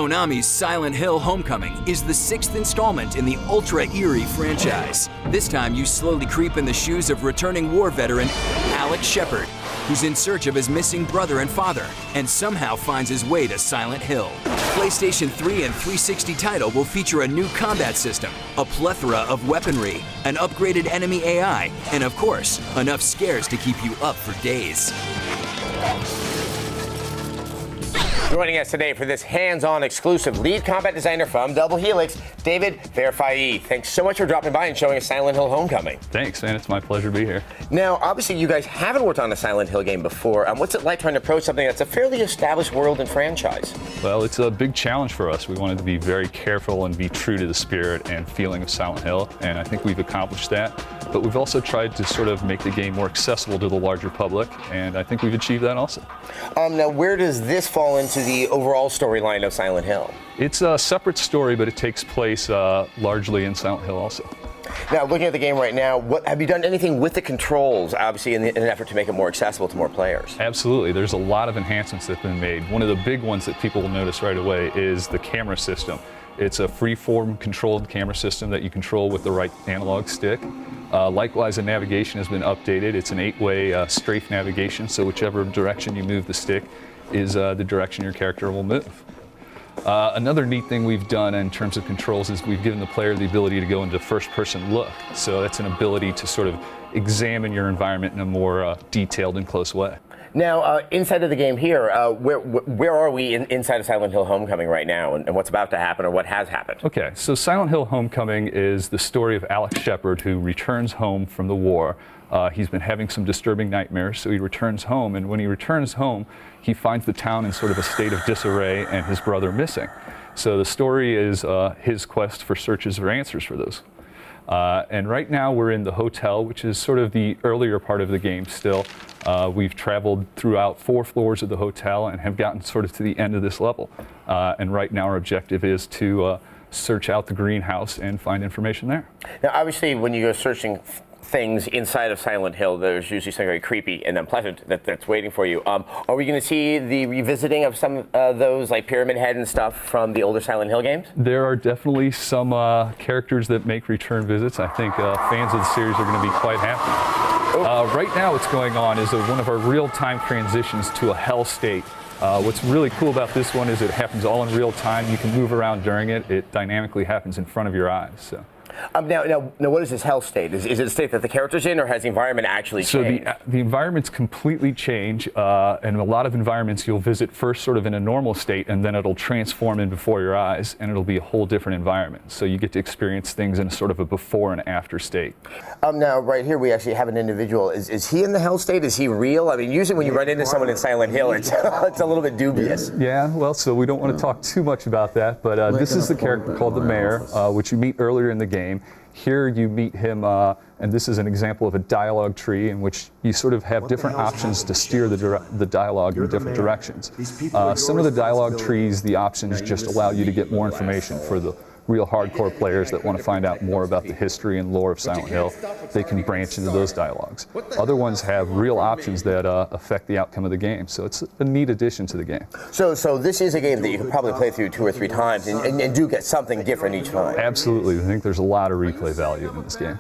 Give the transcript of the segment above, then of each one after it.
Konami's Silent Hill Homecoming is the 6th installment in the ultra-eerie franchise. This time, you slowly creep in the shoes of returning war veteran Alex Shepard, who's in search of his missing brother and father, and somehow finds his way to Silent Hill. PlayStation 3 and 360 title will feature a new combat system, a plethora of weaponry, an upgraded enemy AI, and of course, enough scares to keep you up for days. Joining us today for this hands-on exclusive lead combat designer from Double Helix, David Verifyee. Thanks so much for dropping by and showing us Silent Hill Homecoming. Thanks, man. It's my pleasure to be here. Now, obviously, you guys haven't worked on a Silent Hill game before. What's it like trying to approach something that's a fairly established world and franchise? Well, it's a big challenge for us. We wanted to be very careful and be true to the spirit and feeling of Silent Hill, and I think we've accomplished that. But we've also tried to sort of make the game more accessible to the larger public, and I think we've achieved that also. Now, where does this fall into the overall storyline of Silent Hill? It's a separate story, but it takes place largely in Silent Hill also. Now, looking at the game right now, have you done anything with the controls, obviously, in an effort to make it more accessible to more players? Absolutely. There's a lot of enhancements that have been made. One of the big ones that people will notice right away is the camera system. It's a free-form controlled camera system that you control with the right analog stick. Likewise, the navigation has been updated. It's an 8-way strafe navigation, so whichever direction you move the stick is the direction your character will move. Another neat thing we've done in terms of controls is we've given the player the ability to go into first-person look. So that's an ability to sort of examine your environment in a more detailed and close way. Now, inside of the game here, where are we inside of Silent Hill Homecoming right now, and what's about to happen or what has happened? Okay, so Silent Hill Homecoming is the story of Alex Shepard, who returns home from the war. He's been having some disturbing nightmares, so he returns home, and when he returns home, he finds the town in sort of a state of disarray and his brother missing. So the story is his quest for searches for answers for those. And right now we're in the hotel, which is sort of the earlier part of the game still. We've traveled throughout 4 floors of the hotel and have gotten sort of to the end of this level. And right now our objective is to search out the greenhouse and find information there. Now, obviously, when you go searching things inside of Silent Hill, there's usually something very creepy and unpleasant that's waiting for you. Are we going to see the revisiting of some of those, like Pyramid Head and stuff from the older Silent Hill games? There are definitely some characters that make return visits. I think fans of the series are going to be quite happy. Right now what's going on is one of our real-time transitions to a hell state. What's really cool about this one is it happens all in real time. You can move around during it. It dynamically happens in front of your eyes. So. Now, what is this hell state? Is it a state that the character's in, or has the environment actually changed? So the environments completely change, and a lot of environments you'll visit first sort of in a normal state, and then it'll transform in before your eyes, and it'll be a whole different environment. So you get to experience things in a sort of a before and after state. Now, right here, we actually have an individual. Is he in the hell state? Is he real? I mean, usually when you run into someone in Silent Hill, it's a little bit dubious. Yeah, well, so we don't want to talk too much about that, but this is the character called the Mayor, which you meet earlier in the game. Here you meet him, and this is an example of a dialogue tree in which you sort of have different options to steer the dialogue in different directions. Some of the dialogue trees, the options just allow you to get more information for the real hardcore players that want to find out more about the history and lore of Silent Hill. They can branch into those dialogues. Other ones have real options that affect the outcome of the game, so it's a neat addition to the game. So this is a game that you could probably play through 2 or 3 times and do get something different each time. Absolutely. I think there's a lot of replay value in this game.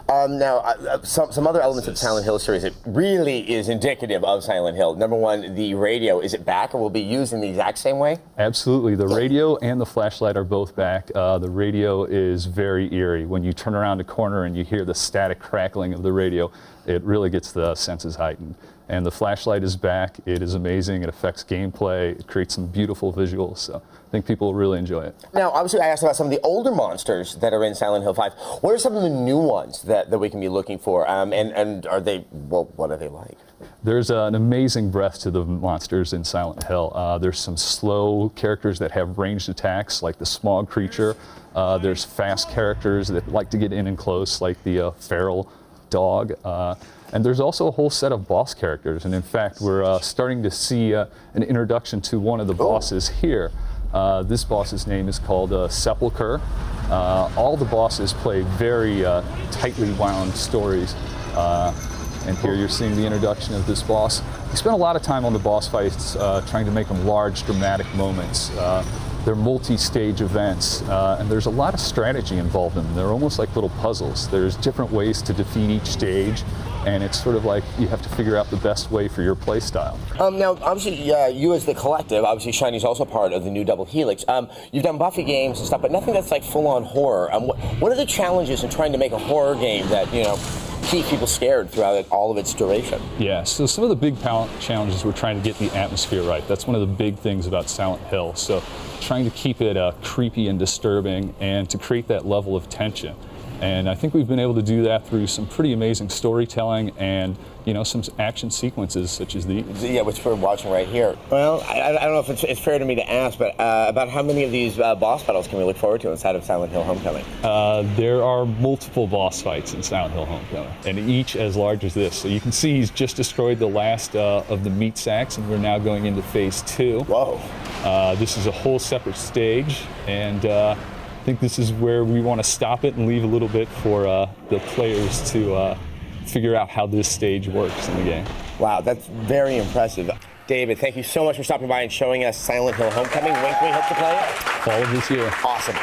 Now, some other elements of the Silent Hill series that really is indicative of Silent Hill. Number one, the radio. Is it back or will be used in the exact same way? Absolutely. The radio and the flashlight are both back. The radio is very eerie. When you turn around a corner and you hear the static crackling of the radio, it really gets the senses heightened. And the flashlight is back. It is amazing. It affects gameplay. It creates some beautiful visuals. So I think people will really enjoy it. Now, obviously, I asked about some of the older monsters that are in Silent Hill 5. What are some of the new ones that we can be looking for? And are they, well, what are they like? There's an amazing breadth to the monsters in Silent Hill. There's some slow characters that have ranged attacks, like the smog creature. There's fast characters that like to get in and close, like the feral dog. And there's also a whole set of boss characters. And in fact, we're starting to see an introduction to one of the bosses here. This boss's name is called Sessler. All the bosses play very tightly wound stories. And here you're seeing the introduction of this boss. We spent a lot of time on the boss fights trying to make them large, dramatic moments. They're multi-stage events, and there's a lot of strategy involved in them. They're almost like little puzzles. There's different ways to defeat each stage, and it's sort of like you have to figure out the best way for your play style. Now, obviously, you as the collective, obviously Shiny's also part of the new Double Helix. You've done Buffy games and stuff, but nothing that's like full-on horror. What are the challenges in trying to make a horror game that, you know, keep people scared throughout all of its duration? Yeah, so some of the big challenges, we're trying to get the atmosphere right. That's one of the big things about Silent Hill. So trying to keep it creepy and disturbing and to create that level of tension. And I think we've been able to do that through some pretty amazing storytelling and, you know, some action sequences such as these. Yeah, which we're watching right here. Well, I don't know if it's fair to me to ask, but about how many of these boss battles can we look forward to inside of Silent Hill Homecoming? There are multiple boss fights in Silent Hill Homecoming, and each as large as this. So you can see he's just destroyed the last of the meat sacks, and we're now going into phase 2. Whoa. This is a whole separate stage, and I think this is where we want to stop it and leave a little bit for the players to figure out how this stage works in the game. Wow, that's very impressive. David, thank you so much for stopping by and showing us Silent Hill Homecoming. When can we hope to play it? Fall of this year. Awesome.